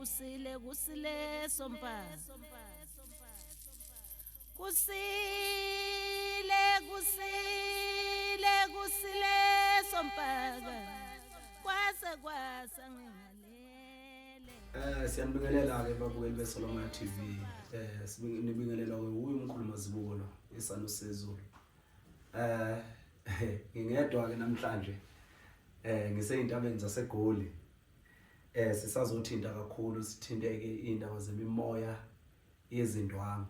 kusile sompaka kusile sompaka kwasa ngingalele. Siyanibingelela ke babukeli beSolomon TV. Sibingelela ke uyu umkhuluma zibulo isano sezulu. Ngingedwa ke namhlanje ngiseyintabeni zaseGoli. Sisazothinta kakhulu sithinteke indaba zemimoya yezindwangu.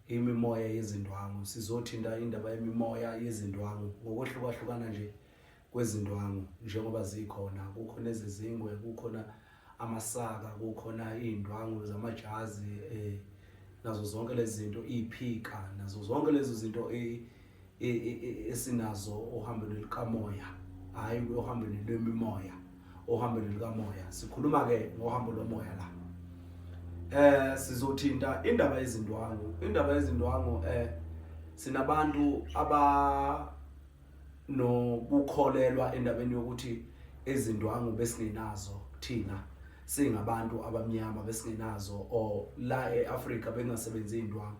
Imimoya yezindwangu sizothinta indaba yemimoya yezindwangu ngokwehlukahlukana nje kwezindwangu njengoba zikhona. Kukhona ezizingwe, kukhona amasaka, kukhona indwangu zamajazi, nazo zonke lezi zinto, iphika, nazo zonke lezi zinto esinazo ohambeni likamoya, hayi ohambeni lwemimoya, ohambeni likamoya. Sikhuluma ke ngohambo lomoya la. Sizothinta indaba yezindwangu. Sinabantu nokukholelwa endabeni yokuthi ezindwangu besingenazo thina singabantu abamnyama, besingenazo o la eAfrika bengasebenzi indwangu.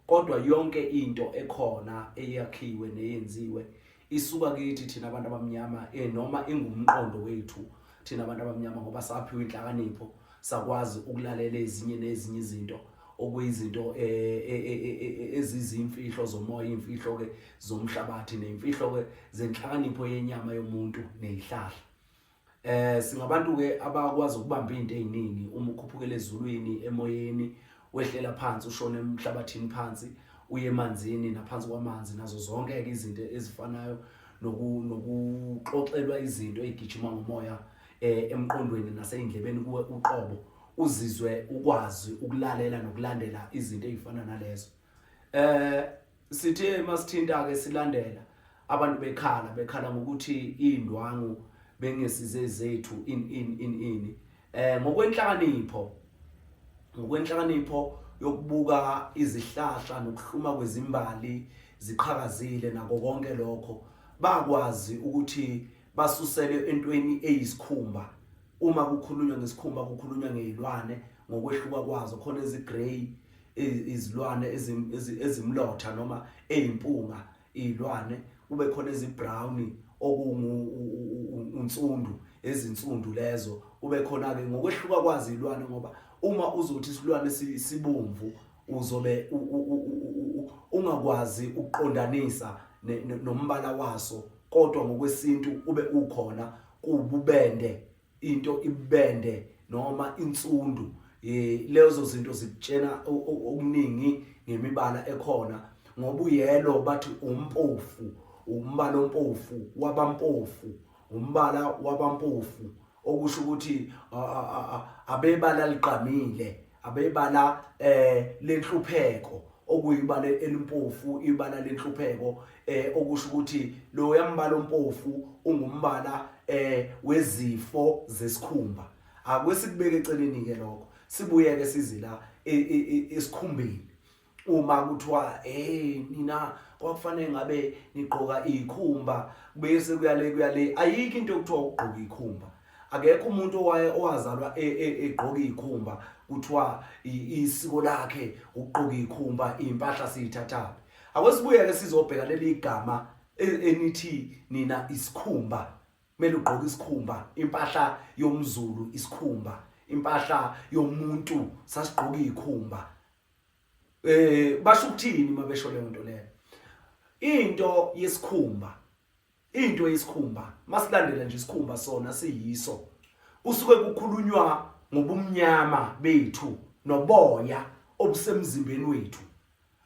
Kodwa yonke into ekhona eyakhiwe neyenziwe isuka kithi thina abantu abamnyama, noma ingumqondo wethu thina abantu abamnyama, ngoba saphiwe inhlakanipho sakwazi ukulalela ezinye izinto okuyizinto ezizimfihlo zomoya, imfihlo ke zomhlabathi, nemfihlo ke zenhlakanipho yenyama yomuntu nezihlahla. Singabantu ke abakwazi ukubamba izinto eziningi. Uma ukhuphukela ezulwini, emoyeni, wehlela phansi, ushona emhlabathini phansi, uye emanzini, naphansi kwamanzi, nazo zonke ke izinto ezifanayo nokuxoxelwa izinto ezigijima ngomoya emqondweni naseyindlebeni kuwe uqobo, uzizwe ukwazi ukulalela nokulandela izinto ezifana nalezo. Sithe masithinta ke silandela abantu bekhala ngokuthi indwangu bengesize zethu ngokwenhlakanipho yokubuka izihlahla nokuhluma kwezimbali ziqhakazile nako konke lokho, bakwazi ukuthi basusele entweni eyisikhumba. Uma kukhulunywa ngesikhumba kukhulunywa ngezilwane ngokwehluka kwazo. Khona ezigrey, izilwane ezimlotha noma ezimpunga, izilwane. Kube khona ezibrown okungunsundu, ezinsundu lezo. Kube khona ke ngokwehluka kwazo izilwane, ngoba uma uzothi isilwane sibomvu uzobe ungakwazi ukuqondanisa nombala waso, kodwa ngokwesintu ube ukhona kububende, into ibende noma insundu. Lezo zinto zikutshena okuningi ngemibala ekhona. Ngoba uyelo bathi umpofu, umbala ompofu wabampofu, umbala wabampofu, okusho ukuthi abebala liqamile, abebala lenhlupheko, okuyibala elimpofu, ibala lenhlupheko, okusho ukuthi lo yambala ompofu ungumbala wezifo zesikhumba. Akwesikubeka eceleni ke lokho, sibuye ke sizila esikhumbeni. Uma kuthiwa nina kwakufanele ngabe niqoka izikhumba, bese kuyale, ayikho into ekuthiwa ugqoka izikhumba. Akekho umuntu owazalwa egqoka izikhumba kuthiwa isiko lakhe ugqoka izikhumba, impahla siyithathapi. Akwesibuye ke sizobheka leli gama enithi nina isikhumba. Kumele ugqoke isikhumba, impahla yomZulu isikhumba, impahla yomuntu sasigqoka izikhumba. Basho ukuthini mabesho leyo nto leyo? Into yesikhumba masilandela nje isikhumba sona siyiso, kusuke kukhulunywa ngobumnyama bethu noboya obusemzimbeni wethu.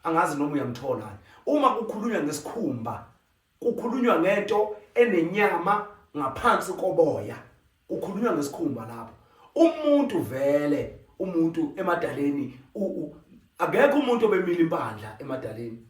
Angazi noma uyamthola. Uma kukhulunywa ngesikhumba kukhulunywa ngento enenyama ngaphansi koboya, kukhulunywa ngesikhumba lapho. Umuntu emadaleni, akekho umuntu obemila impandla emadaleni.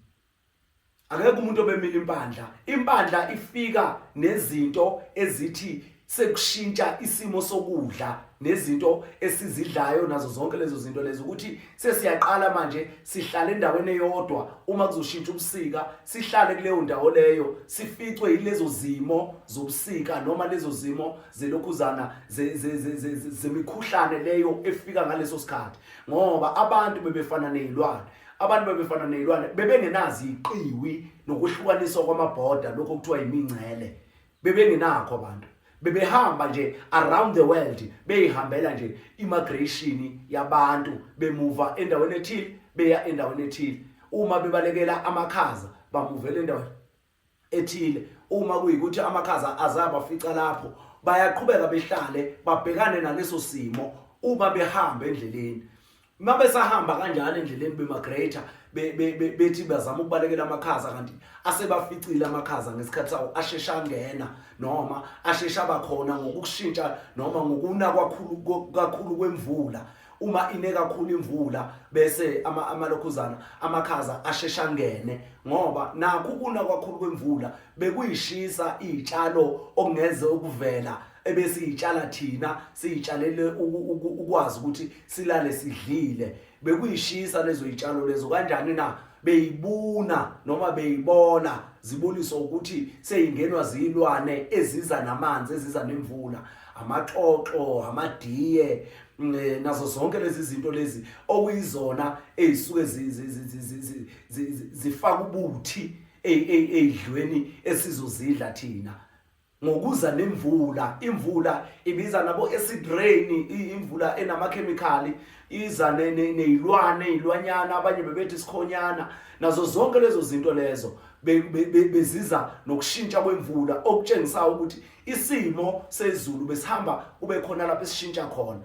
Akekho umuntu obemila impandla. Impandla ifika nezinto ezithi sekushintsha isimo sokudla nezinto esizidlayo nazo zonke lezo zinto lezo ukuthi sesiyaqala manje sihlale endaweni eyodwa uma kuzoshintsha ubusika sihlale kuleyo ndawo leyo sificwe yilezo zimo zobusika noma lezo zimo zelokhuzana zemikhuhlane leyo efika ngaleso sikhathi ngoba abantu bebefana nezilwane bebengenazi iqiwi nokuhlukaniswa kwamabhoda lokho kuthiwa imingcele bebengenakho abantu bebehamba nje around the world beyihambela nje immigration yabantu bemuva endaweni ethile beya endaweni ethile uma bebalekela amakhaza bamuvela endaweni ethile uma kuyikuthi amakhaza azabafica lapho bayaqhubeka behlale babhekane naleso simo uma behamba endleleni mabesahamba kanjalo endleleni bemigrator bethi bazama ukubalekela amakhaza kanti asebaficile amakhaza ngesikhathi sawo ashesha ngena noma ashesha abakhona ngokushintsha noma ngokuna kakhulu kwemvula uma ine kakhulu imvula bese amalokhuzana amakhaza ashesha ngene ngoba nakho ukuna kakhulu kwemvula bekuyishisa izitshalo okungeze ukuvela ebese itshala thina siyitshalele ukwazi ukuthi silale sidlile bekuyishisa lezo izitshalo lezo kanjani na beyibuna noma beyibona ziboniswa ukuthi seyingenwa zilwane eziza namanzi eziza nemvula amaxoxo amadiye nazo zonke lezi zinto lezi okuyizona ezisuke zifaka ubuthi edlweni esizozidla thina ngokuza nemvula imvula ibiza nabo acid rain imvula enamakhemikhali iza nezilwanyana abanye bebethi sikhonyana nazo zonke lezo zinto lezo beziza nokushintsha kwemvula okutshengisa ukuthi isimo sezulu besihamba kube khona lapho esishintsha khona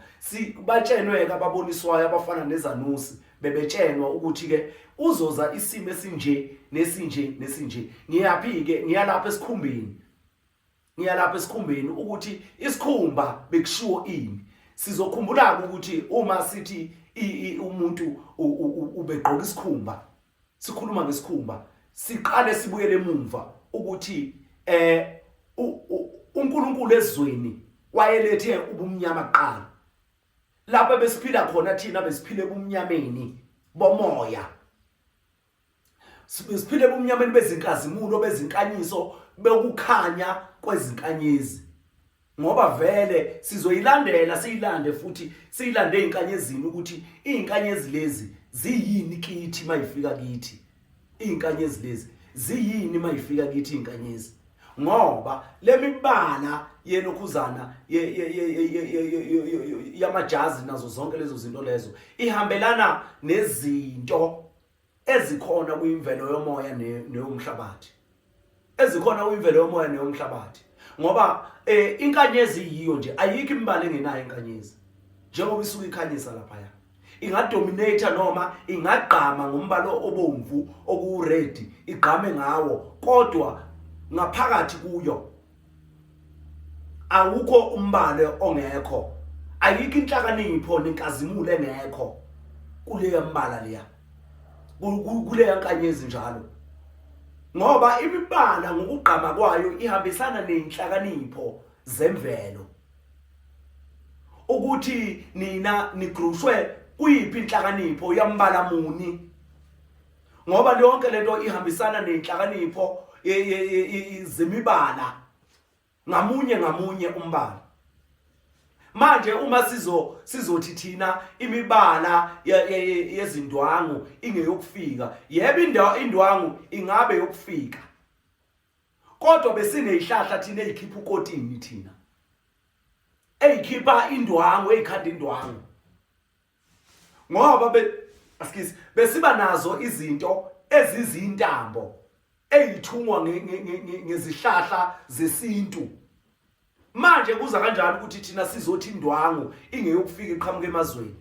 batshenweke ababoniswayo abafana nezanusi bebetshenwa ukuthi ke uzoza isimo esinje nesinje ngiyapi ke ngiyalapha esikhumbeni ukuthi isikhumba bekushiwo ini sizokhumbula ukuthi uma sithi umuntu ubegqoka isikhumba sikhuluma ngesikhumba siqale sibuyele emuva ukuthi uNkulunkulu ezweni wayelethe ubumnyama kuqala lapha besiphila khona thina besiphile ebumnyameni bomoya siphile ebumnyameni bezinkazimulo bezinkanyiso bekukhanya kwezinkanyezi ngoba vele sizoyilandela siyilande futhi siyilande izinkanyezini ukuthi izinkanyezi lezi ziyini kithi mayifika kithi izinkanyezi lezi ziyini mayifika kithi izinkanyezi ngoba lemibala yenokhuzana yamajazi nazo zonke lezo zinto lezo ihambelana nezinto ezikhona kuyimvelo yomoya neyomhlabathi ezikhona kuyimvelo yomoya neyomhlabathi ngoba inkanyezi yiyo nje ayikho imbala engenayo inkanyezi njengoba isuka ikhanyisa lapha ya ingadominate noma ingagqama ngombala obomvu okured igqame ngawo kodwa ngaphakathi kuyo awukho umbala ongekho ayikho inhlakanipho nenkazimulo engekho kuleya mbala leya kuleya nkanyezi njalo ngoba imibala ngokugqama kwayo ihambisana nenhlakanipho zemvelo ukuthi nina nigrushwe kuyiphi inhlakanipho yambala muni ngoba lonke lento ihambisana nenhlakanipho zemibala ngamunye umbala manje uma sizothi thina imibala yezindwangu ingeyokufika yebo indwangu ingabe yokufika kodwa besinezihlahla thina ezikhipha ukotini thina ezikhipha indwangu ezikhanda indwangu ngoba besiba nazo izinto ezizintambo ezithungwa ngezihlahla zesintu manje kuza kanjani ukuthi thina sizothi indwangu ingeyokufika iqhamuke emazweni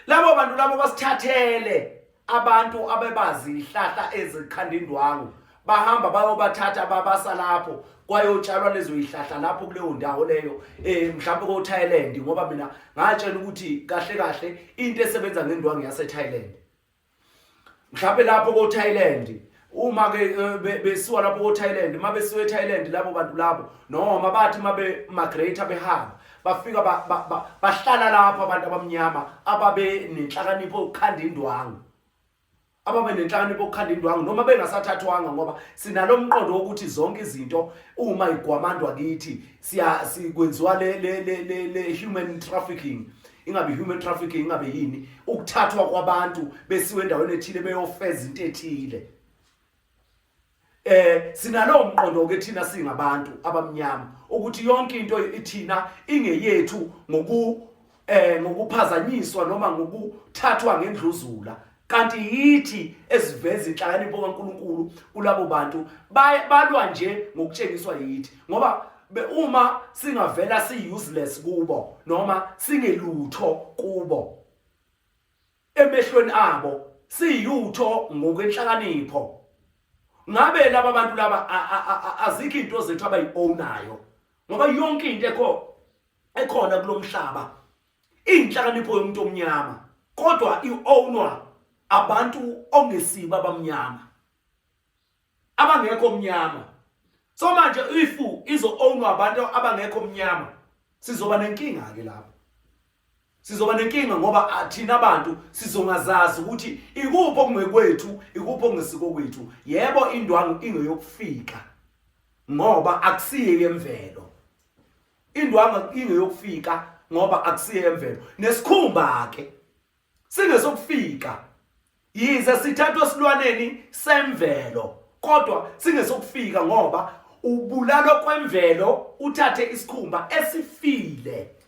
labo bantu labo basithathele abantu abebazi izihlahla ezikhanda indwangu bahamba bayobathatha babasa lapho kwayotshalwa lezo izihlahla lapho kuleyo ndawo leyo mhlawumbe ko Thailand ngoba mina ngatshela ukuthi kahle into esebenza ngendwangu yase Thailand mhlawumbe lapho ko Thailand uma ke besiwa lapho eThailand mabesiwe eThailand labo bantu labo noma bathi mabe migrate behamba bafika bahlala lapha abantu abamnyama ababe nenhlakanipho ukukhanda indwangu ababe nenhlakanipho ukukhanda indwangu noma bengasathathwanga ngoba sinalo umqondo wokuthi zonke izinto uma igwamandwa kithi sikwenziwa le human trafficking ingabe human trafficking ingabe yini ukuthathwa kwabantu besiwe endaweni ethile beyofeza into ethile sinalo umqondo ke thina singabantu abamnyama ukuthi yonke into ithina ingeyethu ngokuphazanyiswa noma ngokuthathwa ngendluzula kanti yithi esiveza inhlakanipho kaNkuluNkulu kulabo bantu balwa nje ngokutshengiswa yithi ngoba uma singavela useless kubo noma singelutho kubo emehlweni abo siyutho ngokwenhlakanipho ngabe laba bantu laba azikho into zethu abayi-ownayo ngoba yonke into ekhona kulomhlaba inhlakanipho yomuntu omnyama kodwa i-ownwa abantu ongesiba abamnyama abangekho omnyama so manje ifu izo-ownwa abantu abangekho omnyama sizoba nenkinga ke lapho sizoba nenkinga ngoba thina abantu sizongazazi ukuthi ikuphi okungekwethu ikuphi okungesiko kwethu yebo indwangu ingeyokufika ngoba akusiye yemvelo indwangu ingeyokufika ngoba akusiye yemvelo nesikhumba ke singesokufika yize sithathwa silwaneni semvelo kodwa singesokufika ngoba ubulalo kwemvelo uthathe isikhumba esifile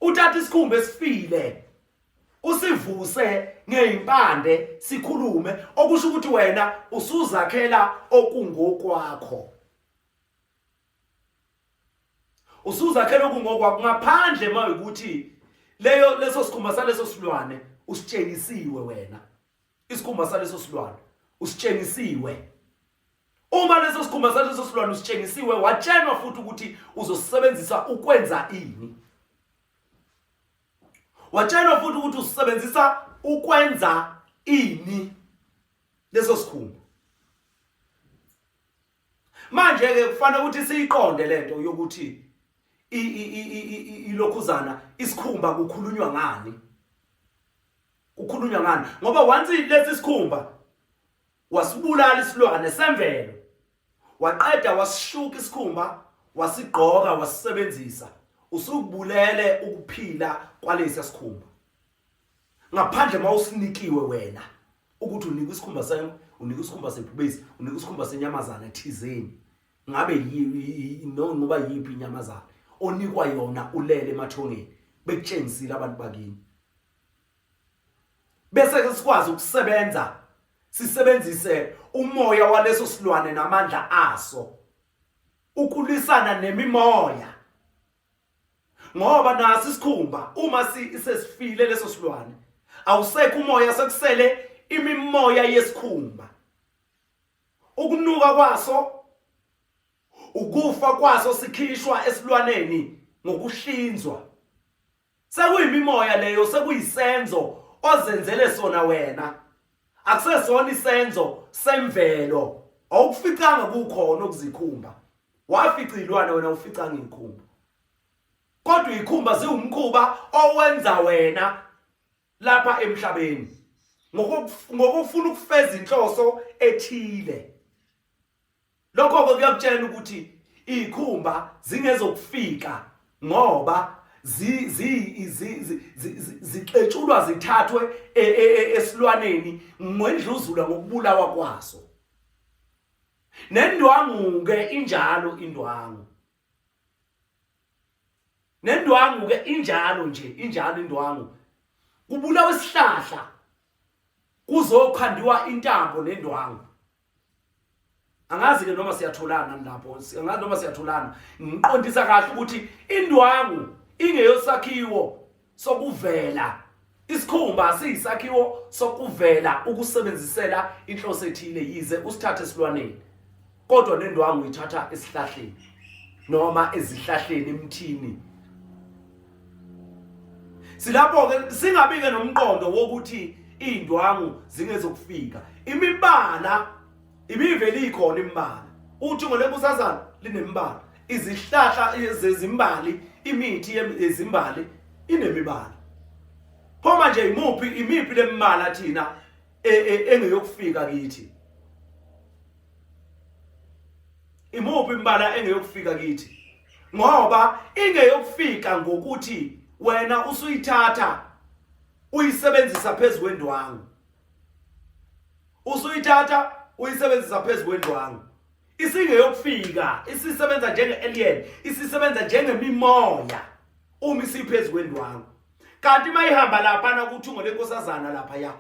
uthatha isikhumba esifile usivuse ngeimpande sikhulume okusho ukuthi wena usuzakhela okungokwakho usuzakhela okungokwakho ngaphandle mayikuthi leso sikhumba saleso silwane usitshengisiwe wena isikhumba saleso silwane usitshengisiwe uma leso sikhumba saleso silwane usitshengisiwe watshenwa futhi ukuthi uzosebenzisa ukwenza ini watshelwa futhi ukuthi usebenzisa ukwenza ini leso sikhumba manje ke kufanele ukuthi siyiqonde lento yokuthi ilokhuzana isikhumba kukhulunywa ngani ngoba once lesi sikhumba wasibulala isilwane semvelo waqeda wasishuka isikhumba wasigqoka wasisebenzisa usukubulele ukuphila kwalesi sikhumba ngaphandle mawusinikiwe wena ukuthi unika isikhumba senye unika isikhumba sebhubesi unika isikhumba senyamazana ethizeni ngabe ngoba yipi inyamazana onikwa yona ulele emathongeni bekutshengisile abantu bakini bese ke sikwazi ukusebenza sisebenzise umoya waleso silwane namandla aso ukulwisana nemimoya ngoba nasi isikhumba uma sesifile leso silwane awusekho umoya sekusele imimoya yesikhumba ukunuka kwaso ukufa kwaso sikhishwa esilwaneni ngokuhlinzwa sekuyimimoya leyo sekuyisenzo ozenzele sona wena akusesona isenzo semvelo awukuficanga kukhona okuzikhumba waficilwana wena uficanga ikhumba kodwa ikhumba ziwumkhuba owenza wena lapha emhlabeni ngokufuna ukufeza inhloso ethile lokho kuyakutshela ukuthi ikhumba zingezokufika ngoba zixetshulwa zithathwe esilwaneni ngwendluzula ngokubulawa kwaso nendwangu ke injalo nendwangu ke injalo nje injalo indwangu kubulawa isihlahla kuzokhandiwa intambo nendwangu angazi ke noma siyatholana lapho angazi noma siyatholana ngiqondisa kahle ukuthi indwangu ingeyosakhiwo sokuvela isikhumba siyisakhiwo sokuvela ukusebenzisela inhloso ethile yize usithathe esilwaneni kodwa nendwangu ithatha esihlahleni noma ezihlahleni emthini silapho ke singabike nomqondo wokuthi indwangu zingezokufika. Imibala ibivele ikhona imibala. Uthungo lenkosazana linemibala. Izihlahla zezimbali, imithi yezimbali inemibala. Pho manje imiphi lemibala thina engeyokufika kithi? Imuphi imbala engeyokufika kithi? Ngoba ingeyokufika ngokuthi wena usuyithatha uyisebenzisa phezulu kwendwangu. Usuyithatha uyisebenzisa phezulu kwendwangu. Isingeyokufika, isisebenza njenge-alien, isisebenza njengemimoya uma isiphezulu kwendwangu. Kanti mayihamba lapha na kuthungo lenkosazana lapha ya.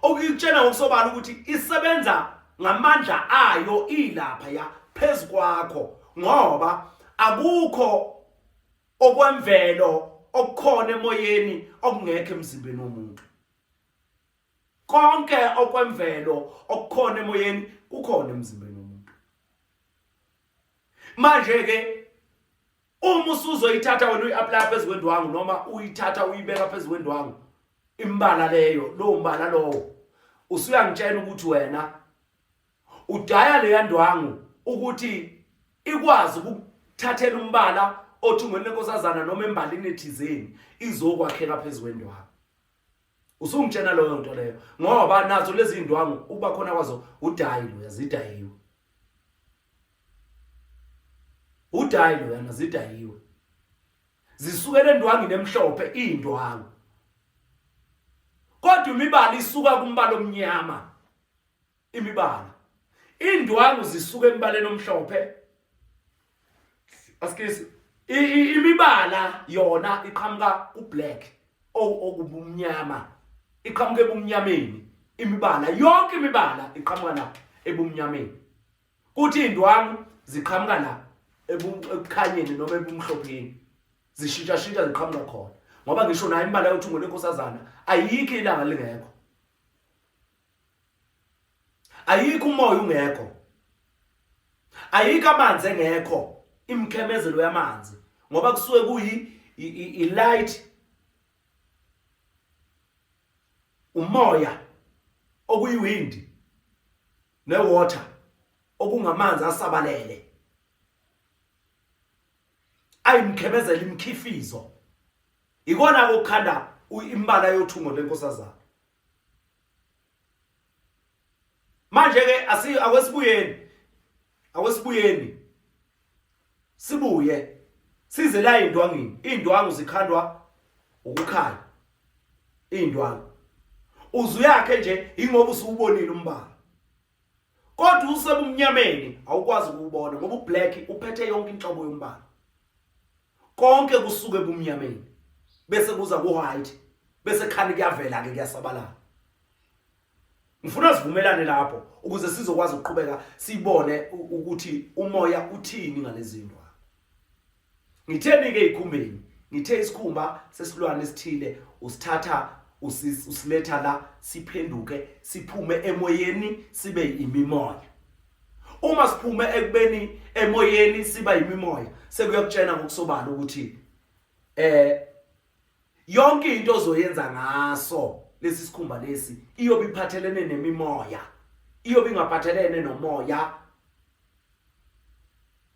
Okutshela ngokusobala ukuthi isebenza ngamandla ayo ilapha ya phezulu kwakho, ngoba akukho okwemvelo okukhona emoyeni okungekho emzimbeni womuntu. Konke okwemvelo okukhona emoyeni kukhona emzimbeni womuntu. Manje ke uma usuzoyithatha wena uyi-apply phezulu kwendwangu noma uyithatha uyibeka phezulu kwendwangu, imbala leyo, lo mbala lowo usuyangitshela ukuthi wena udaya le yandwangu ukuthi ikwazi ukuthathela umbala othungweni lenkosazana noma embalini ethizeni izokwakheka phezulu kwendwangu. Usungitshela leyo nto leyo ngoba nazo lezi indwangu ukuba khona kwazo udayilo yazidayiwe. Udayilo yana zidayiwe. Zisukela endwangini emhlophe indwangu. Kodwa imibala isuka kumbala omnyama. Imibala. Indwangu zisuka embaleni omhlophe. Asikisi imibala yona iqhamuka ku-black okubumnyama. Iqhamuka ebumnyameni. Imibala yonke imibala iqhamuka la ebumnyameni. Kuthi indwangu ziqhamuka la ebukhanyeni noma ebumhlopheni. Zishintsha ziqhamuka khona. Ngoba ngisho nayo imbala yothungo lenkosazana ayikho ilanga lingekho. Ayikho umoya ungekho. Ayikho amanzi engekho. Imkhemezelo yamanzi ngoba kusuke kuyi i-light, umoya okuyiwindi ne-water okungamanzi asabalele. Ayimkhemezela imkhifizo. Ikona ukukhanda imbala yothungo lenkosazana. Manje ke akwesibuyeni sibuye size la indwangini. Indwangu zikhandwa ukukhanya. Indwangu uzuyakhe nje ingoba usubonile umbala. Kodwa usebumnyameni awukwazi ukubona ngoba ublack uphethe yonke inhlobo yombala. Konke kusuke ebumnyameni bese kuza ku-white bese khani kuyavela ke kuyasabalala. Ngifuna sivumelane lapho ukuze sizokwazi ukuqhubeka sibone ukuthi umoya uthini ngalezi zinto. Ngitheni ke ikhumbeni? Ngithe isikhumba sesilwane esithile usithatha usiletha la siphenduke siphume emoyeni sibe imimoya. Uma siphume ekubeni emoyeni siba imimoya sekuyakutshena ngokusobala ukuthi yonke into ozoyenza ngaso lesi sikhumba lesi iyobe iphathelene nemimoya. Iyobe ingaphathelene nomoya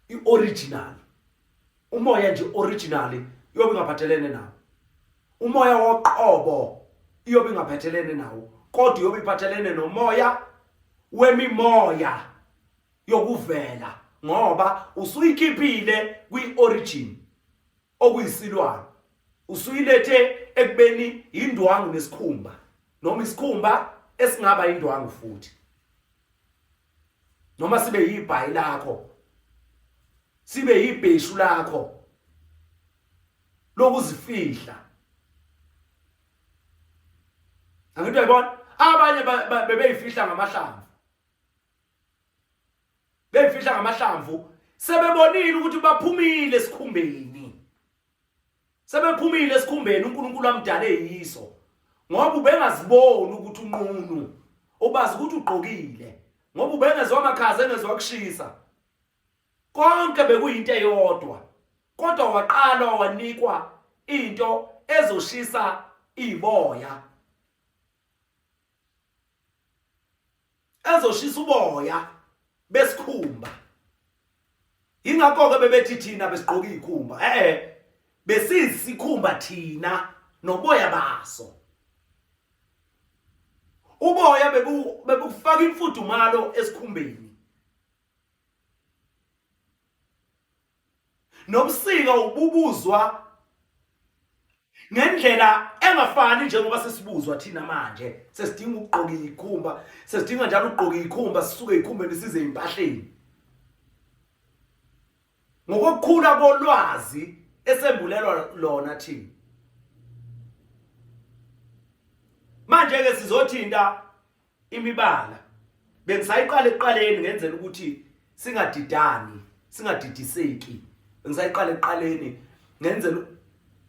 i-original. Umoya nje originally iyobe ingaphathelene nawo. Umoya woqobo iyobe ingaphathelene nawo. Kodwa iyobe iphathelene nomoya wemimoya yokuvela ngoba usuyikhiphile kwi-origin okuyisilwane. Usuyilethe ekubeni indwangu nesikhumba noma isikhumba esingaba indwangu futhi. Noma sibe yibhayi lakho. Sibe yibheshu lakho lokuzifihla. Angithi uyabona abanye bebeyifihla ngamahlamvu. Beyifihla ngamahlamvu sebebonile ukuthi baphumile esikhumbeni. Sebephumile esikhumbeni uNkulunkulu amdale yiso. Ngoba ubengaziboni ukuthi unqunu. Ubazi ukuthi ugqokile. Ngoba ubengezwa amakhaza engezwa kushisa. Konke bekuyinto eyodwa. Kodwa waqala wanikwa into ezoshisa iboya. ezoshisa uboya besikhumba. Ingakho ke bebethi thina besigqoka izikhumba besisikhumba thina noboya baso. Uboya bebufaka imfudumalo esikhumbeni. Nobusika ububuzwa ngendlela engafani njengoba sesibuzwa thina manje. Sesidinga ukugqoka izikhumba, sesidinga njalo ukugqoka izikhumba sisuke ezikhumbeni size ezimpahleni. Ngokukhula kolwazi esembulelwa lona thina. Manje ke sizothinta imibala. Bengisayiqala ekuqaleni ngenzela ukuthi singadidani, singadidiseki. Bengisayiqala ekuqaleni ngenzela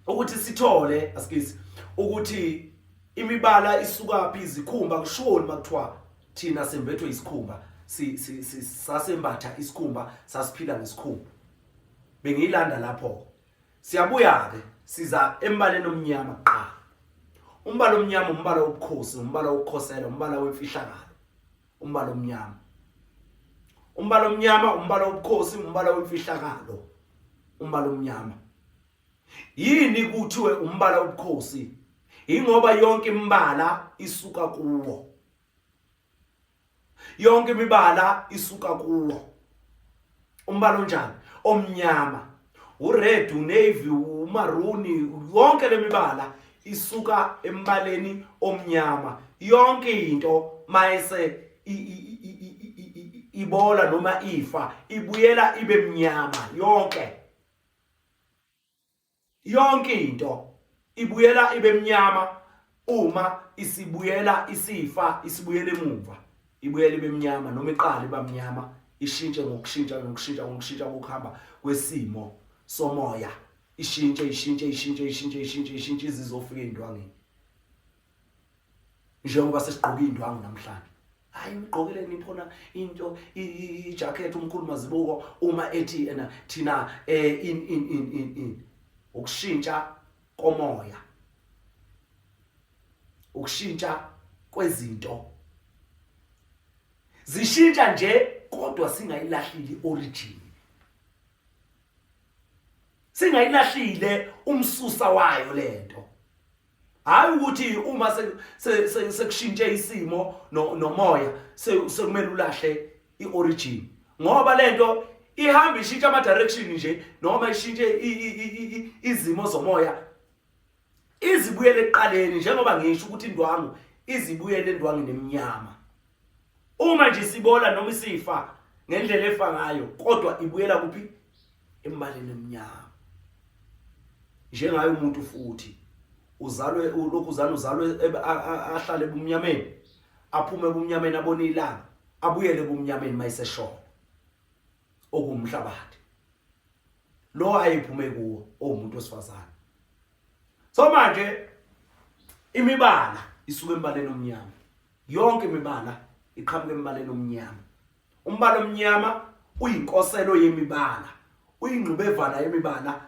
ukuthi sithole asikisi ukuthi imibala isuka phi izikhumba kushoni makuthiwa thina sembethwe isikhumba sasembatha isikhumba sasiphila ngesikhumba. Bengiyilanda lapho. Siyabuya ke siza embaleni omnyama kuqala. Umbala omnyama umbala wobukhosi, umbala wokukhosela, umbala wemfihlakalo. Umbala omnyama. Umbala omnyama umbala wobukhosi, umbala wemfihlakalo. Umbala omnyama. Yini kuthiwe umbala wobukhosi? Ingoba yonke imbala isuka kuwo. Yonke imibala isuka kuwo. Umbala onjani? Omnyama. Ured, unavy, umaroon, yonke lemibala isuka embaleni omnyama. Yonke into mayese ibola noma ifa ibuyela ibe mnyama yonke. Yonke into ibuyela ibe mnyama uma isibuyela isifa isibuyele emuva. Ibuyela ibe mnyama noma iqala iba mnyama, ishintshe ngokushintsha ukuhamba kwesimo somoya. Ishintshe izizofika endwangeni. Njengoba sesigqoka indwangu namhlanje. Hayi ugqokele niphona into ijacket umkhulu mazibuko uma ethi thina in ukushintsha komoya. Ukushintsha kwezinto. Zishintsha nje kodwa singayilahlili origin. Singayilahlile umsusa wayo lento. Hayi ukuthi uma sekushintshe isimo nomoya sekumele ulahle iorigin. Ngoba lento ihamba ishintsha ama direction nje noma ishintshe izimo zomoya izibuyele eqaleni njengoba ngisho ukuthi indwangu izibuyele endwangeni emnyama. Uma nje sibola noma isifa ngendlela efa ngayo kodwa ibuyela kuphi? Embaleni emnyama. Njengaye umuntu futhi uzalwe lokuzana uzalwe ahlale ebumnyameni, aphume ebumnyameni abone ilanga, abuyele ebumnyameni mayiseshona okumhlabathi. Lo ayiphume kuwo umuntu osifazana. So manje imibala isuka embaleni omnyama. Yonke imibala iqhamuka embaleni omnyama. Umbala omnyama uyinkoselo yemibala, uyingqubevana yemibala.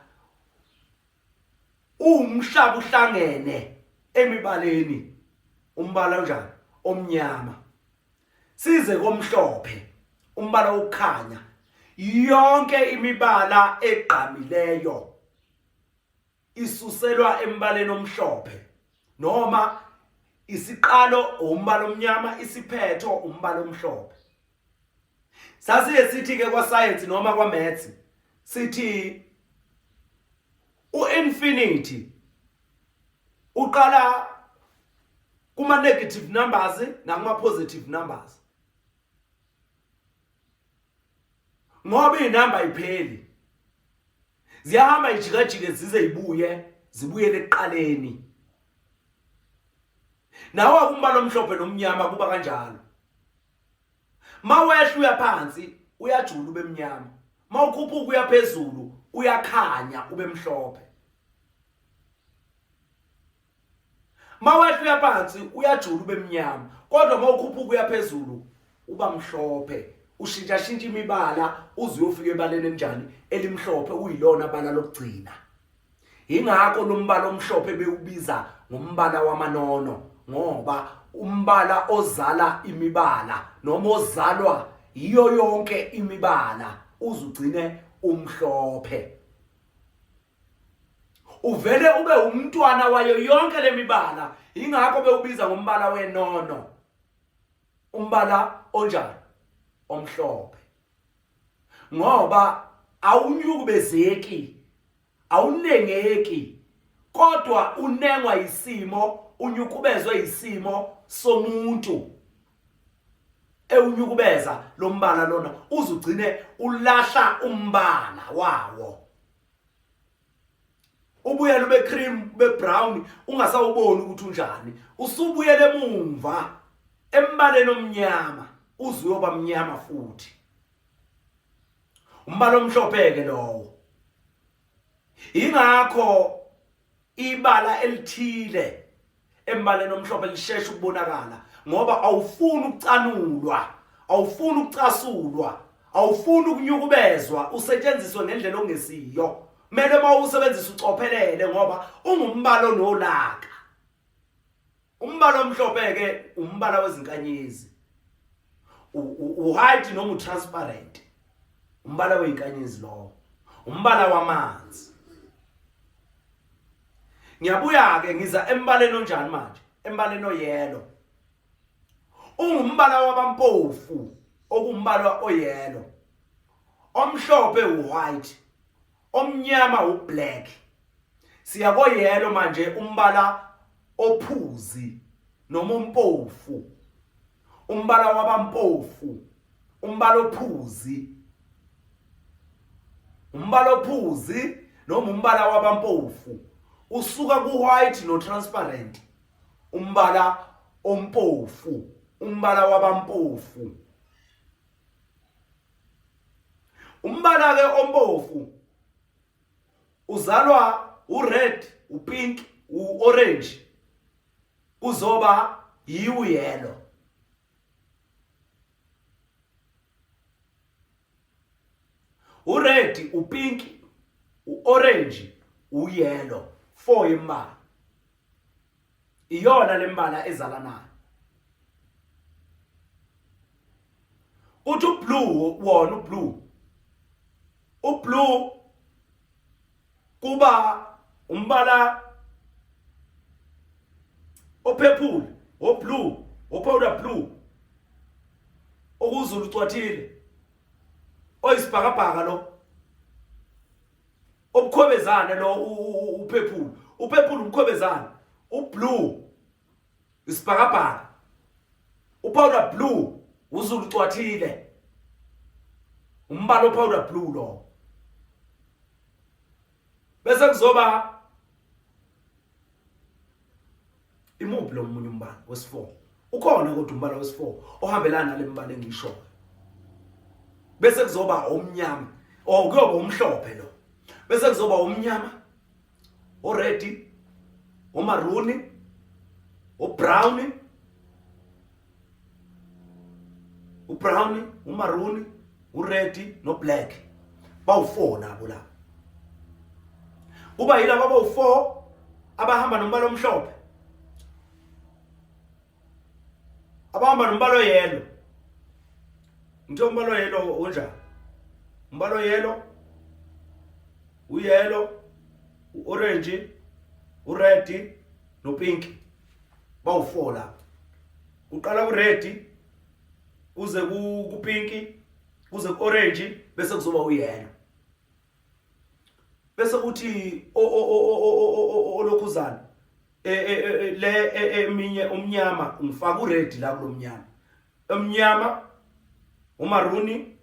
Umhlaba uhlangene emibaleni. Umbala onjani? Omnyama. Size komhlophe, umbala okhanya. Yonke imibala egqamileyo isuselwa embaleni omhlophe noma isiqalo umbala omnyama, isiphetho umbala omhlophe. Sasiye sithi ke kwa science noma kwa maths sithi u-infinity uqala kuma negative numbers nakuma positive numbers. Ngoba inamba ipheli. Ziyahamba ijikajike zize zibuyele ekuqaleni. Nawe kumbala omhlophe nomnyama kuba kanjalo. Mawehla uya phansi uyajula ube mnyama. Mawukhuphuka uya phezulu uyakhanya ube mhlophe. Mawehla uya phansi uyajula ube mnyama. Kodwa mawukhuphuka uya phezulu uba mhlophe. Ushintsha imibala uze uyofika ebaleni enjani elimhlophe uyilona bala lokugcina. Ingakho lo mbala omhlophe bewubiza ngombala wamanono ngoba umbala ozala imibala noma ozalwa yiyo yonke imibala uzugcine umhlophe. Uvele ube umntwana wayo yonke lemibala, ingakho bewubiza ngombala wenono. Umbala onjani? Omhlophe. Ngoba awunyukubezeki, awunengeki, kodwa unengwa isimo, unyukubezwe isimo somuntu. Ewunyukubeza lo mbala lona uzugcine ulahla umbala wawo. Ubuyele ube cream, ube brown, ungasawuboni ukuthi unjani. Usubuyele emumva embaleni omnyama, uzoba mnyama futhi. Umbala omhlophe ke lowo. Ingakho ibala elithile embaleni omhlophe lisheshe ukubonakala ngoba awufuni ukucanulwa, awufuni ukucasulwa, awufuni ukunyukubezwa, usetshenziswe ngendlela ongesiyo. Kumele mawusebenzisa ucophelele ngoba ungumbala onolaka. Umbala omhlophe ke umbala wezinkanyezi. White noma transparent. Umbala weinkanyezi lo. Umbala wamanzi. Ngiyabuya ke ngiza embaleni onjani manje? Embaleni oyelo. Ungumbala wabampofu, okumbala oyelo. Omhlophe uwhite, omnyama ublack. Siya koyelo manje umbala ophuzi noma umpofu. Umbala wabampofu, umbala ophuzi. Umbala ophuzi noma umbala wabampofu usuka ku white no transparent. Umbala ompofu, umbala wabampofu. Umbala ke ompofu uzalwa ured, upink, uorange, uzoba yellow. Ured, upink, uorange, uyellow. 4 imbala. Iyona lembala ezalanayo. Uthi ublue wona ublue. Ublue kuba umbala opurple, oblue, opowder blue. Okuzulu ucwathile. Oyisibhakabhaka lo. Obukhobezane lo upurple. Upurple umkhobezane. Ublue isibhakabhaka. Upowder blue uzulu ucwathile. Umbala opowder blue lo. Bese kuzoba imuphi lo munye umbala wesi4. Ukhona kodwa umbala wesi4 ohambelana nalembala engisho. Bese kuzoba omnyama, kuyoba umhlophe lo. Bese kuzoba umnyama, ored, omaroon, obrown, ubrown, umaroon, ured no black. Bawu4 nabo la. Kuba yilabo abawu4 abahamba nombala omhlophe. Abahamba nombala oyelo. Ngitho umbala oyelo onjani? Umbala oyelo, uyellow, uorange, ured no pink. Bawu4 la. Uqala ured uze ku pink, uze ku orange bese kuzoba uyellow. Bese uthi olokhuzana le eminye umnyama ngifaka ured la kulomnyama. Emnyama, umaroon,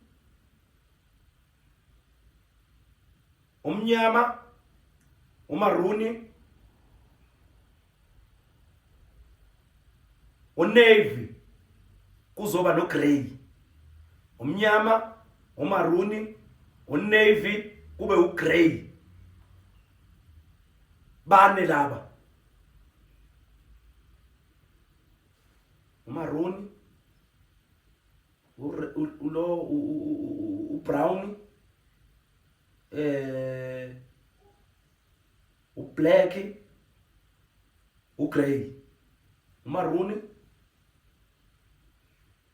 umnyama, umaroon, unavy kuzoba no grey. Umnyama, umaroon, unavy kube ugrey. Bane laba. Umaroon, ubrown, ublack, ugrey. Umaroon,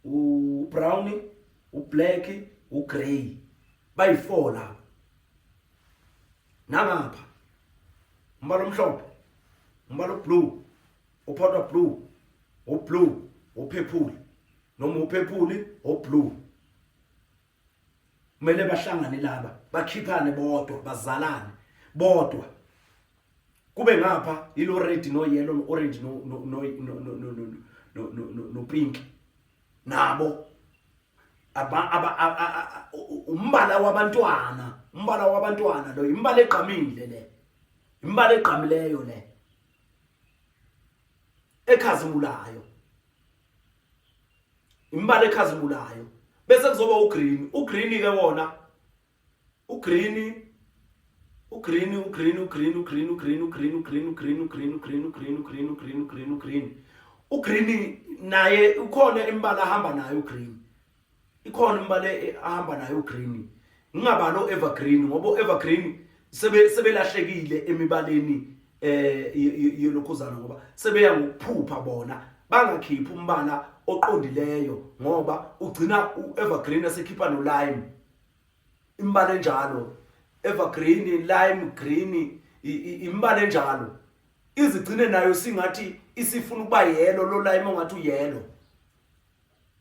ubrown, ublack, ugrey. Bayi4 lapha. Nangapha. Umbala omhlophe, umbala oblue, upowder blue, oblue, opurple, noma opurple, oblue. Kumele bahlangane laba, bakhiphane bodwa, bazalane bodwa. Kube ngapha ilo red no yellow no orange no pink. Nabo umbala wabantwana lo imbala egqamile le. Imbala egqamileyo le. Ekhazimulayo. Imbala ekhazimulayo. Bese kuzoba ugreen. Ugreen ke wona. Ugreen naye ukhona imbala ahamba nayo ugreen. Ikhona imbala ahamba nayo ugreen. Ngingabalo evergreen ngoba evergreen sebelahlekile emibaleni yelokhuzana ngoba sebeya ngokuphupha bona bangakhiphi umbala oqondileyo ngoba ugcina uevergreen esekhipha no lime. Imbala enjalo evergreen, lime green, imbala enjalo izigcine nayo singathi isifuna ukuba yellow, lo lime ongathi uyellow.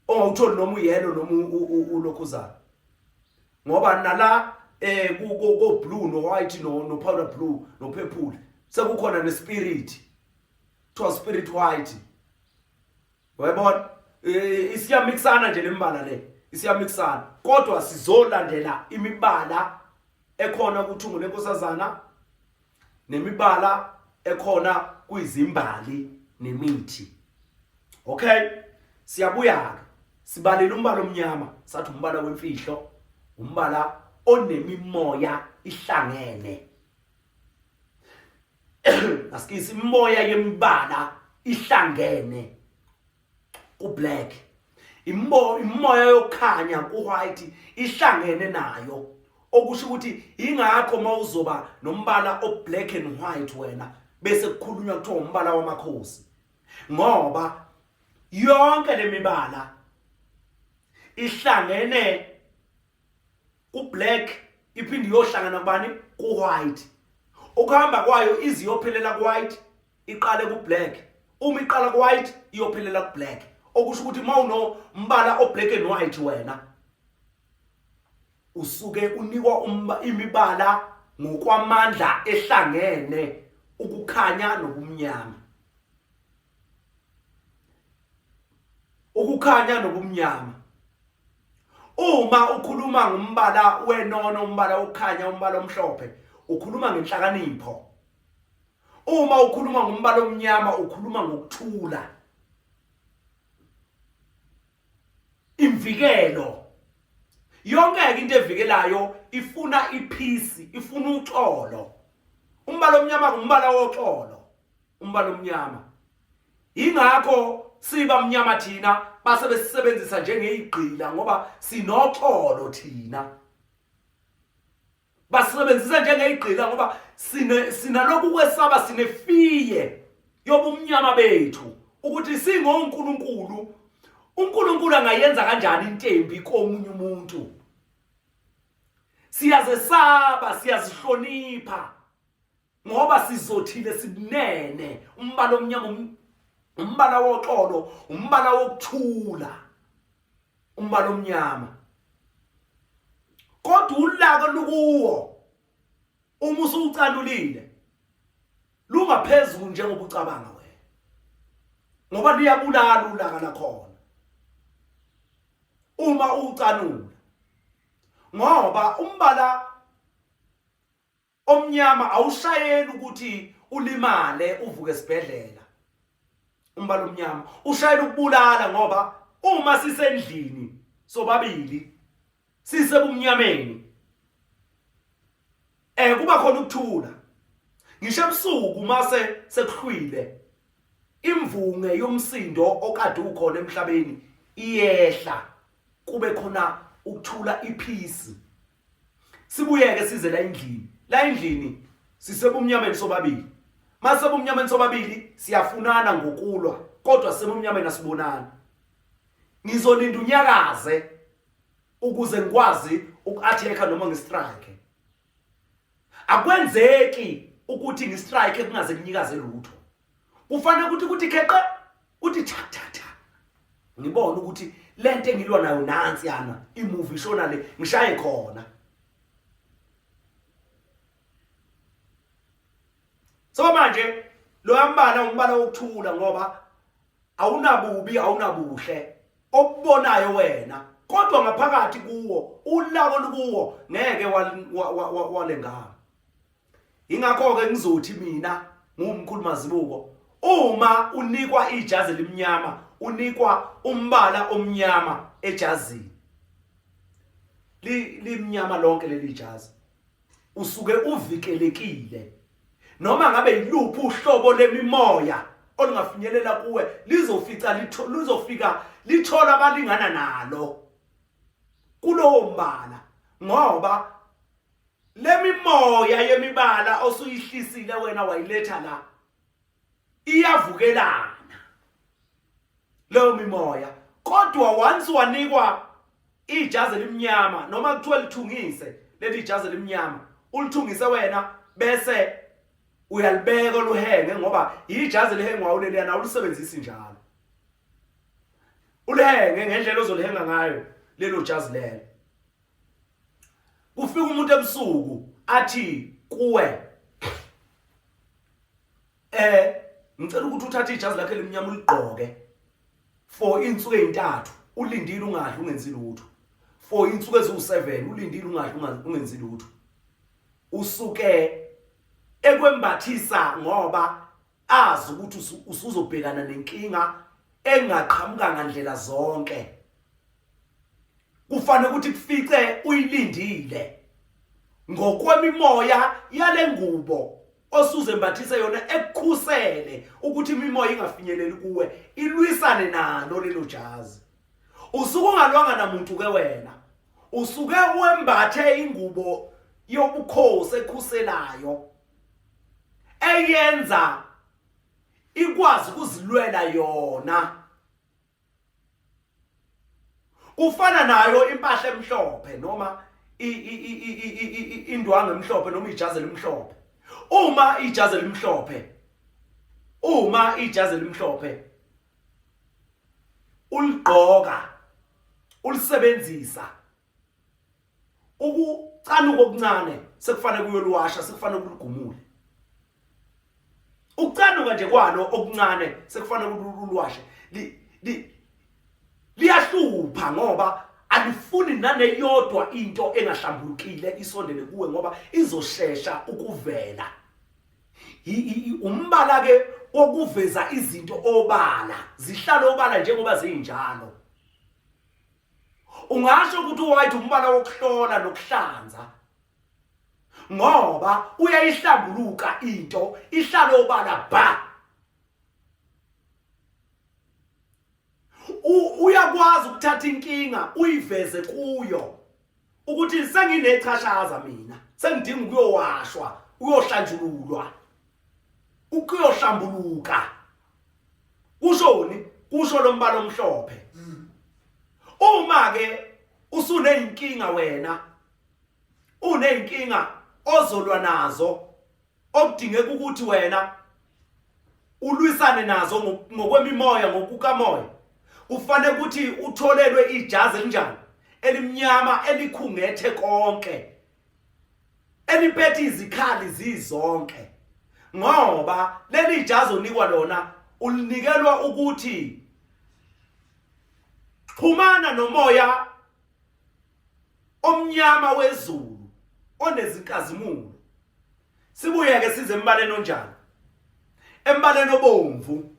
Ongawutholi noma uyellow noma ulokhuzana. Ngoba nala ko blue no white no powder blue no purple sekukhona ne spirit. To spirit white. Wayibona? Isiyamixana nje lembala le. Isiyamixana. Kodwa sizolandela imibala ekhona kuthungu lenkosazana nemibala ekhona kuyizimbali nemithi. Okay? Siyabuya ke. Sibalela umbala omnyama, sathi umbala wemfihlo, umbala onemimoya ihlangene. Asikisi imimoya yemibala ihlangene ku black. Imoya yokhanya ku white ihlangene nayo. Okusho ukuthi ingakho mawuzoba nombala o black and white wena bese kukhulunywa kuthiwa umbala wamakhosi. Ngoba yonke lemibala ihlangene ku black iphindi yohlangana kubani ku white. Ukuhamba kwayo iziyophelela ku white iqale ku black. Uma iqala ku white iyophelela ku black. Okusho ukuthi mawuno umbala o black and white wena usuke unikwa imibala ngokwamandla ehlangene ukukhanya nobumnyama. Ukukhanya nobumnyama. Uma ukhuluma ngombala wenono, umbala okhanya, umbala omhlophe, ukhuluma ngenhlakanipho. Uma ukhuluma ngombala omnyama ukhuluma ngokuthula. Imvikelo. Yonke into evikelayo ifuna ipeace, ifuna uxolo. Umbala omnyama ngumbala woxolo. Umbala omnyama. Ingakho siba mnyama thina base besisebenzisa njengeyigqila ngoba sinoxolo thina. Basebenzisa njengeyigqila ngoba sinalokhu kwesaba, sinefiye yobumnyama bethu ukuthi singonkulunkulu. uNkulunkulu angayenza kanjani intembi komunye umuntu. Siyazesaba, siyazihlonipha ngoba sizothile sibunene. Umbala omnyama umbala woxolo, umbala wokuthula, umbala omnyama. Kodwa ulaka lukuwo uma usucalulile lungaphezulu njengoba ucabanga wena, ngoba liyabulala ulaka lakhona uma ucanula. Ngoba umbala omnyama awushayeli ukuthi ulimale uvuke esibhedlela. Umbala omnyama ushayela ukubulala ngoba uma sisendlini sobabili sisebumnyameni kuba khona ukuthula. Ngisho ebusuku mase sekuhlwile imvunge yomsindo okade ukhona emhlabeni iyehla, kube khona ukuthula, ipeace. Sibuyeke size la endlini. La endlini sisebumnyameni sobabili. Mase bumnyameni sobabili siyafunana ngokulwa, kodwa sebumnyameni asibonana. Ngizolinda unyakaze ukuze ngikwazi uku-attack noma ngistrike. Akwenzeki ukuthi ngistrike kungaze kunyikaze lutho. Kufanele ukuthi kheqe uthi tha. Ngibona ukuthi lento engilwa nayo nansi yana imovie shona le ngishaye khona. So manje lo yambala umbala wokuthula ngoba awunabubi awunabuhle obubonayo wena kodwa ngaphakathi kuwo ulako lukuwo ngeke walengama. Ingakho ke ngizothi mina ngumkhulu Mazibuko uma unikwa ijazi elimnyama unikwa umbala omnyama ejazini limnyama lonke leli jazi usuke uvikelekile noma ngabe yiluphi uhlobo lemimoya olungafinyelela kuwe lizofika lithola abalingana nalo kulowo mbala ngoba lemimoya yemibala osuyihlisile wena wayiletha la iyavukelana leyo mimoya kodwa once wanikwa ijazi elimnyama noma kuthiwa lithungise leli jazi elimnyama ulithungise wena bese uyalibeka luhenge ngoba ijazi lihengwa uleliya na ulisebenzisi njalo ulihenge ngendlela ozolihenga ngayo lelo jazi lelo. Kufika umuntu ebusuku athi kuwe ngicela ukuthi uthathe ijazi lakhe elimnyama uligqoke for insuku ezintathu ulindile ungadli ungenzi lutho for insuku eziwu7 ulindile ungadli ungenzi lutho usuke ekwembathisa ngoba azi ukuthi usuzobhekana nenkinga engaqhamuka ngandlela zonke. Kufanele ukuthi kufice uyilindile ngokwemimoya yale ngubo osuzembathisa yona ekukhusele ukuthi imimoya ingafinyeleli kuwe ilwisane nalo lelo jazi. Usuke ungalwanga namuntu ke wena usuke wembathe ingubo yobukhosi ekhuselayo eyenza ikwazi ukuzilwela yona. Kufana nayo impahla emhlophe noma indwangu emhlophe noma ijazi elimhlophe. Uma ijazi elimhlophe uligqoka ulisebenzisa ukucanuka okuncane sekufanele kuyolwasha sekufanele kuligumule. Ukucanuka nje kwalo okuncane sekufanele ulwashe liyahlupha ngoba alifuni naneyodwa into engahlambulukile isondele kuwe ngoba izoshesha ukuvela. Umbala ke okuveza izinto obala zihlala obala njengoba zinjalo. Ungasho ukuthi white umbala wokuhlola nokuhlanza ngoba uyayihlambuluka into ihlala obala ba. Uyakwazi ukuthatha inkinga uyiveze kuyo ukuthi senginechashaza mina sengidinga ukuyowashwa uyohlanjululwa ukuyohlambuluka. Kushoni kusho lombala omhlophe. Uma ke usuneyinkinga wena uneyinkinga ozolwa nazo okudingeka ukuthi wena ulwisane nazo ngokwemimoya ngokukamoya ufanele ukuthi utholelwe ijazi elinjani elimnyama elikhungethe konke eliphethe izikhali zizonke ngoba leli jazi onikwa lona ulinikelwa ukuthi xhumana nomoya omnyama wezulu onezinkazimulo. Sibuye ke size embaleni onjani embaleni obomvu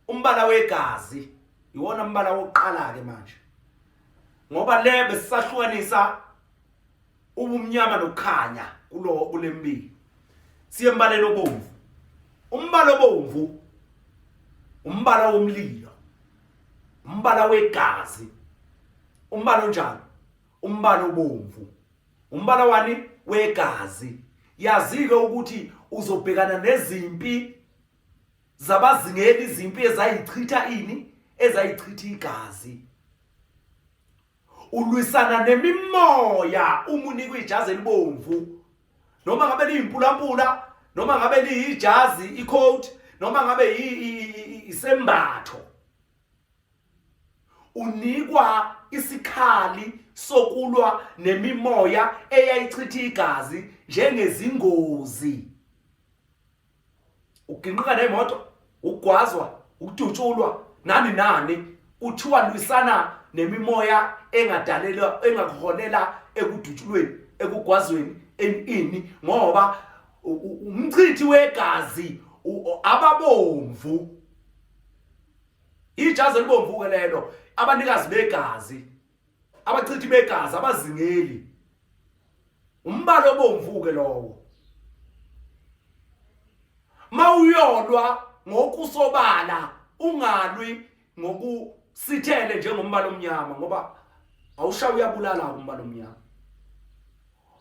umbala wegazi iwona umbala wokuqala ke manje ngoba le besisahlukanisa ubumnyama nokukhanya kulembili. Siye embaleni obomvu. Umbala obomvu umbala womlilo umbala wegazi umbala onjani umbala obomvu umbala wani wegazi. Yazike ukuthi uzobhekana nezimpi zabazingeli izimpi ezayichitha ini ezayichitha igazi ulwisana nemimoya uma unikwa ijazi elibomvu, noma ngabe liyimpulampula, noma ngabe liyijazi icoat, noma ngabe isembatho. Unikwa isikhali sokulwa nemimoya eyayichitha igazi njengezingozi. Uginqika nemoto, ugwazwa, ukudutshulwa, nani uthiwa lwisana nemimoya engakuholela ekudutshulweni, ekugwazweni, ini ngoba umchithi wegazi ababomvu. Ijazi elibomvu ke lelo, abanikazi begazi, abachithi begazi, abazingeli. Umbala obomvu ke lowo. Mawuyolwa ngokusobala, ungalwi ngokusithele njengombala omnyama ngoba awushaye uyabulala umbala omnyama.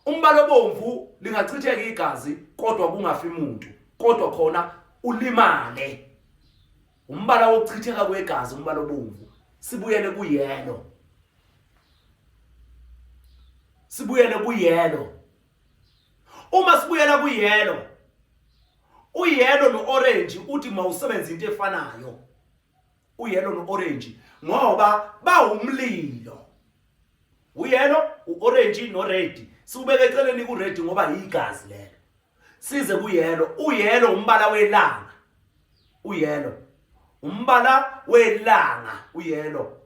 Umbala obomvu lingachitheka igazi kodwa kungafi umuntu, kodwa khona ulimale. Umbala wokuchitheka kwegazi umbala obomvu. Sibuyele kuyelo. Sibuyele kuyelo. Uma sibuyela kuyelo, uyelo no-orange uthi mawusebenza into efanayo. Uyelo no-orange ngoba bawumlilo. Uyelo, u-orange no-red. Sikubeka eceleni ku-red ngoba yigazi lelo. Size kuyelo. Uyelo umbala welanga. Uyelo umbala welanga. Uyelo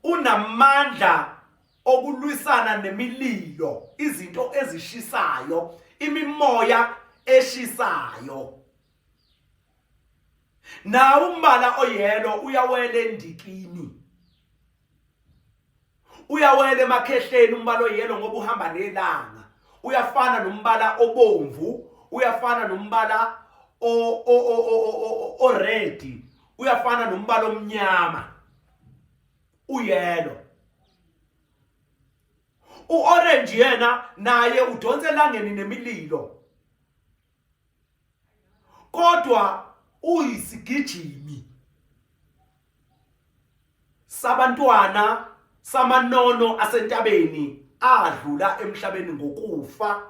unamandla okulwisana nemililo, izinto ezishisayo, imimoya eshisayo. Na umbala oyelo uyawela endikini, uyawela emakhehleni umbala oyelo ngoba uhamba nelanga. Uyafana nombala obomvu, uyafana nombala o red, uyafana nombala omnyama. Uyelo. U-orange yena naye udonse elangeni nemililo, kodwa uyisigijimi sabantwana samanono asentabeni adlula emhlabeni ngokufa,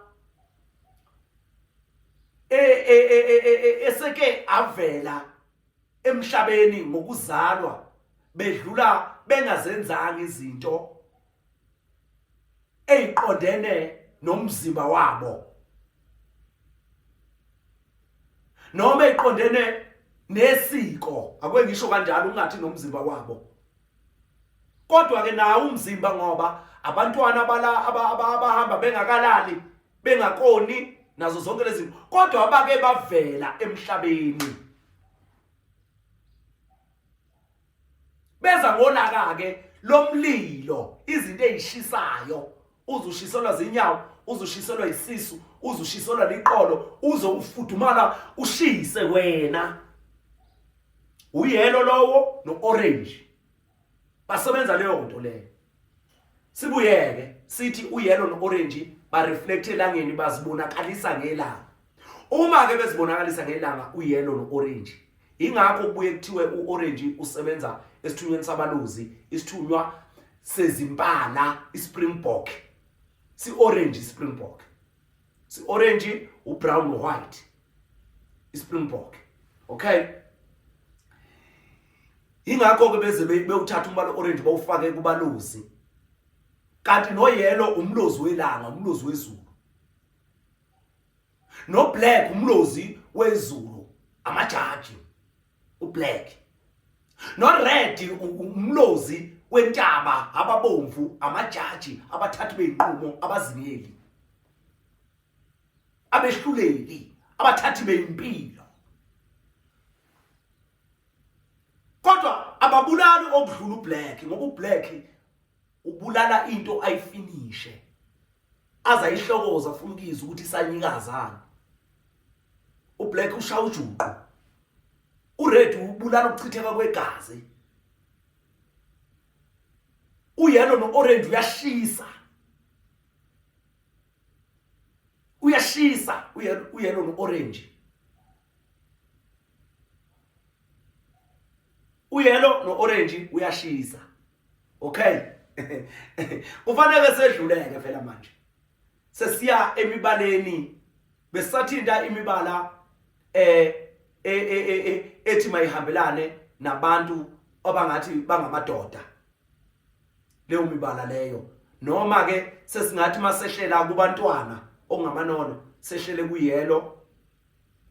eseke avela emhlabeni ngokuzalwa bedlula bengazenzanga izinto eziqondene nomzimba wabo, noma eziqondene nesiko. Akwe ngisho kanjalo ungathi nomzimba wabo, kodwa ke nawo umzimba ngoba abantwana abahamba bengakalali, bengakoni nazo zonke lezi zinto, kodwa abake bavela emhlabeni beza ngolaka ke lomlilo, izinto ezishisayo. Uzushiselwa zinyawo, uzushiselwa isisu, uzushiselwa liqolo, uzofudumala ushise wena. Uyelo lowo no-orange basebenza leyo nto leyo. Sibuyeke sithi uyelo no-orange ba-reflect elangeni, bazibonakalisa ngelanga. Uma ke bezibonakalisa ngelanga uyelo no-orange, ingakho kubuye kuthiwe u-orange usebenza esithunyweni sabaluzi, isithunywa sezimpala, iSpringbok. Si-orange iSpringbok, si-orange u-brown no-white iSpringbok. Okay, ingakho ke beze bewuthatha umbala orange bawufake kubaluzi, kanti noyelo umlozi welanga, umlozi wezulu, no black umlozi wezulu, amajaji ublack, no red umlozi wentaba, ababomvu, amajaji, abathathi beinqumo, abazingeli, abehluleli, abathathi beimpilo. Kodwa ababulali okudlula ublack ngoba ublack ubulala into ayifinishe, azayihlokoza funukiza ukuthi isanyikazana. Ublack ushaya ujuqu. Ured ubulala ukuchitheka kwegazi. Uyelo no-orange uyashisa. Uyashisa uyelo no-orange. Uyelo no-orange uyashisa. Okay? kufanele sedluleke phela manje sesiya emibaleni besathinta imibala ethi mayihambelane nabantu abangathi bangamadoda leyo mibala leyo noma ke sesingathi masehlela kubantwana okungamanono sehlele kuyellow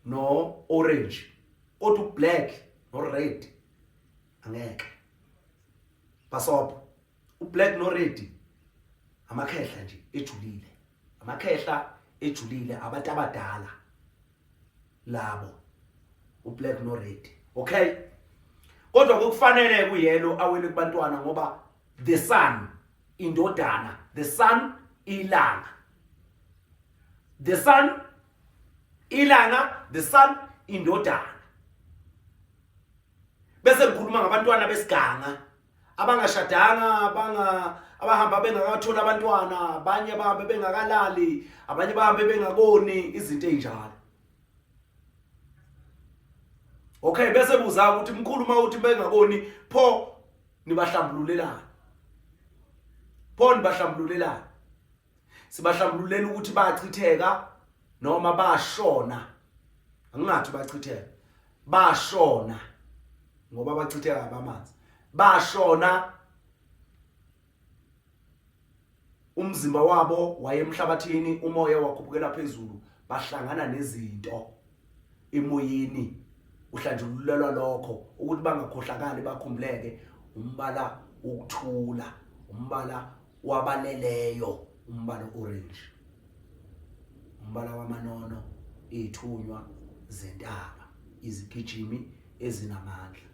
no orange kodwa black no red angeke basopo ublack no red amakhehla nje ejulile amakhehla ejulile abantu abadala labo ublack no red okay kodwa kufanele kuyellow awele kubantwana ngoba the sun indodana the sun ilanga the sun ilanga the sun indodana bese ngikhuluma ngabantwana besiganga abangashadanga abahamba bengakathola abantwana abanye bahambe bengakalali abanye bahambe bengakoni izinto ezinjalo okay bese buza ukuthi mkhuluma uthi bengakoni pho nibahlambululelana sibahlambululela ukuthi bachitheka noma bashona angingathi bachitheka bashona ngoba bachitheka abamanzi bashona umzimba wabo wayemhlabathini umoya wakhuphukela phezulu bahlangana nezinto emoyeni uhlanjululelwa lokho ukuthi bangakhohlakali bakhumbuleke umbala ukuthula umbala wabaleleyo umbala orange umbala wamanono ithunywa zentaba izigijimi ezinamandla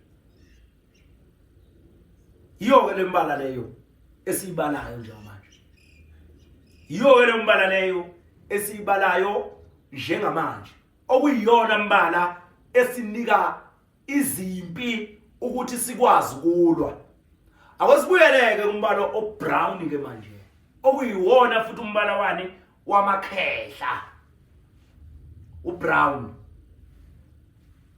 yiyo ke lembala leyo esiyibalayo njengamanje yiyo ke lembala leyo esiyibalayo njengamanje okuyiyona mbala esinika izimpi ukuthi sikwazi ukulwa awasibuyeleke umbala obrown ke manje okuyiwona futhi umbala wani wamakhehla ubrown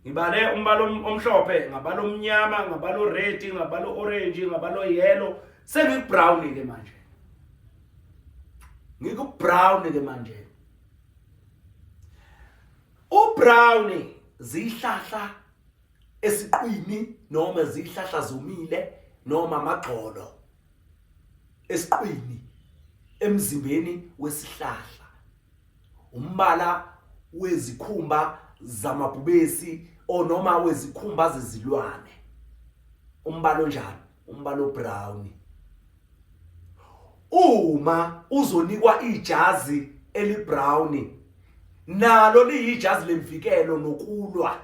ngibale umbala omhlophe ngabala omnyama ngabala red ngabala orange ngabala yellow sengibrown ke manje ngikubrown ke manje ubrown zihlahla esiqwini noma zihlahla zomile noma amagxolo esiqwini emzimbeni wesihlahla umbala wezikhumba zamabhubesi onoma wezikhumba zezilwane umbala onjani umbala obrown uma uzonikwa ijazi elibrown nalo liyijazi lemvikelo nokulwa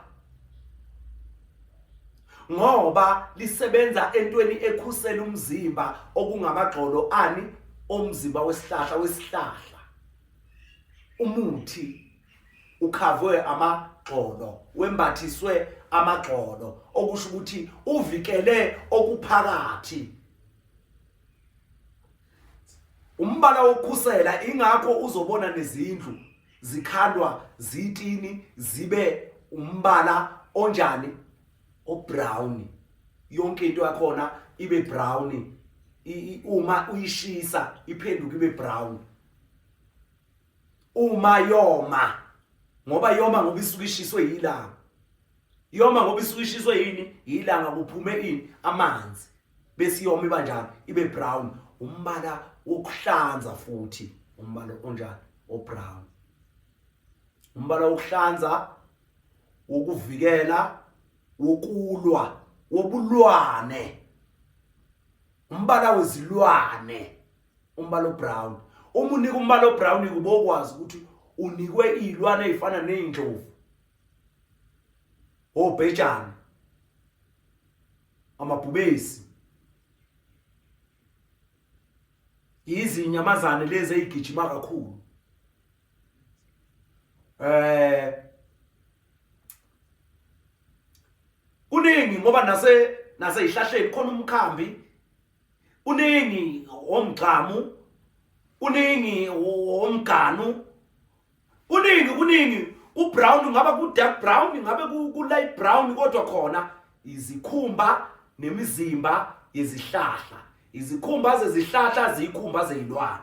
ngoba lisebenza entweni ekhusela umzimba okungamagxolo ani omzimba wesihlahla umuthi ukhavwe amagxolo wembathiswe amagxolo okusho ukuthi uvikele okuphakathi umbala wokukhusela ingakho uzobona nezindlu zikhandwa zitini zibe umbala onjani obrown yonke into yakhona ibe brown uma uyishisa iphenduka ibe brown uma yoma ngoba yoma ngoba isuke ishiswe yilanga yoma ngoba isuke ishiswe yini yilanga kuphume ini amanzi bese yoma ibanjani ibe brown umbala wokuhlanza futhi umbala onjani obrown umbala wokuhlanza wokuvikela wokulwa wobulwane umbala wezilwane umbala obrown umuntu umbala obrown kubokwazi ukuthi unikwe izilwane ezifana neindlovu obhejana amabhubesi izinyamazane lezi ezigijima kakhulu kuningi ngoba nase ihlahleni khona umkhambi uningi omgqamu uningi omganu kuningi ubrown ngaba ku dark brown ngabe ku light brown kodwa khona izikhumba nemizimba yezihlahla izikhumba zezihlahla ziyikhumba zezilwane.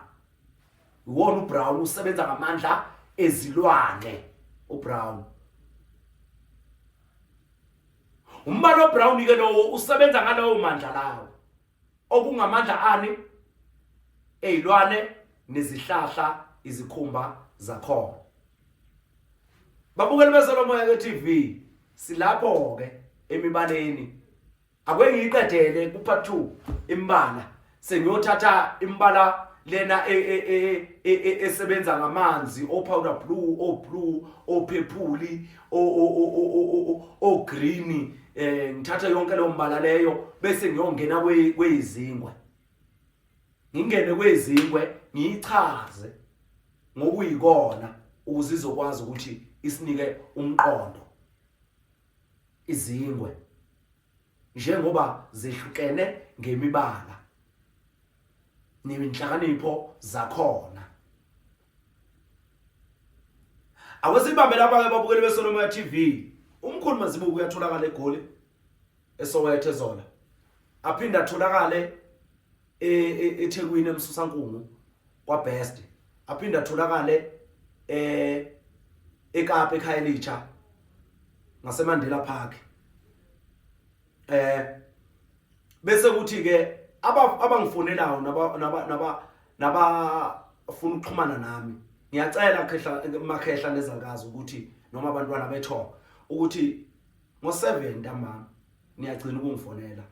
Iwona uBrown usebenza ngamandla ezilwane uBrown. Umbala oBrown ke lo usebenza ngalawo mandla lawo okungamandla ani ezilwane nezihlahla izikhumba zakhona. Babukeli beSolomoya ke TV silapho ke emibaleni akwengiqedele ku part 2 imbala sengiyothatha imbala lena esebenza ngamanzi o powder blue o blue o purple o green ngithatha yonke leyo mbala leyo bese ngiyongena kwezingwe ngingene kwezingwe ngiyichaze ngokuyikona ukuze izokwazi ukuthi isinike umqondo izingwe njengoba zehlukene ngemibala neminhlakanipho zakhona. Awesibambe lapha ke babukeli beSolomoya TV. Umkhulu Mazibuko uyatholakala eGoli eSoweto ezona. Aphinda atholakale eThekwini eMsusankungu kwaBest. Aphinda atholakale eKapa eKhayelitsha ngaseMandela Park. Bese kuthi ke abangifonelayo naba funa ukuxhumana nami ngiyacela makhehla nezangazi ukuthi noma abantwana bethonga ukuthi ngo7 ntambama niyagcina ukungifonela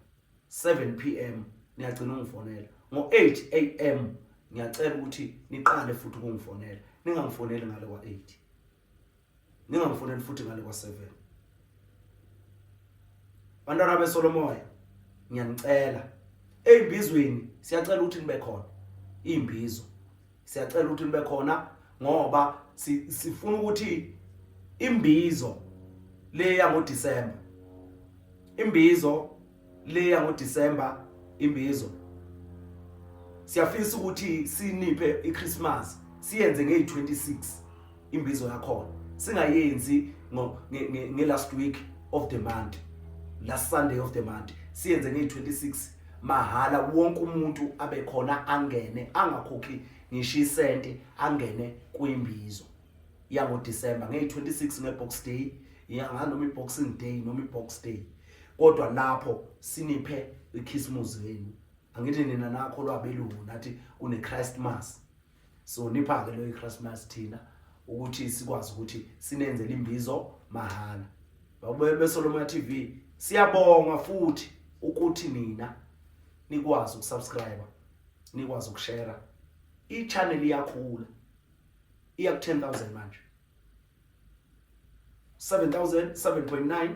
7 PM niyagcina ukungifonela ngo8 AM ngiyacela ukuthi niqale futhi ukungifonela ningangifoneli ngale kwa8 ningangifoneli futhi ngale kwa7 bantwana beSolomoya ngiyanicela ezimbizweni siyacela ukuthi nibe khona imbizo siyacela ukuthi nibe khona ngoba sifuna ukuthi imbizo leya ngoDisemba imbizo siyafisa ukuthi siniphe iChristmas siyenze nge26 imbizo yakhona singayenzi ngelast week of the month last Sunday of the month siyenze nge26 mahala wonke umuntu abe khona angene angakhokhi ngisho isenti angene kwimbizo yangoDisemba nge26 ngeBox Day yanganoma iBoxing Day noma iBox Day kodwa lapho siniphe iChristmas yenu angithi nina nakho lwabelungu nathi kune Christmas so nipha ke lo iChristmas thina ukuthi sikwazi ukuthi sinenzele imbizo mahala. Babukeli beSolomoya TV siyabonga futhi ukuthi nina nikwazi ukusubscribe nikwazi ukushare ichannel yakhula iya ku 10,000 manje 7,000 7.9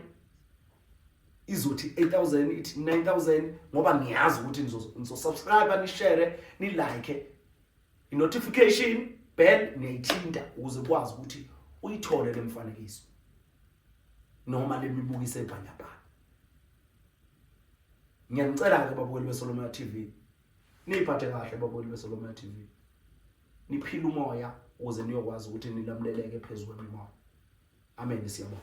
izothi 8,000 ithi 9,000 ngoba ngiyazi ukuthi nizosubscribe nishare ni like i-notification bell niyithinta ukuze ukwazi ukuthi uyithole lemfanekiso noma lemibukiso ebhanyabhanya. Ngiyanicela ke babukeli beSolomoya TV niphathe kahle babukeli beSolomoya TV niphile umoya ukuze niyokwazi ukuthi nilamleleke phezulu kwemimoya. Amen siyabonga.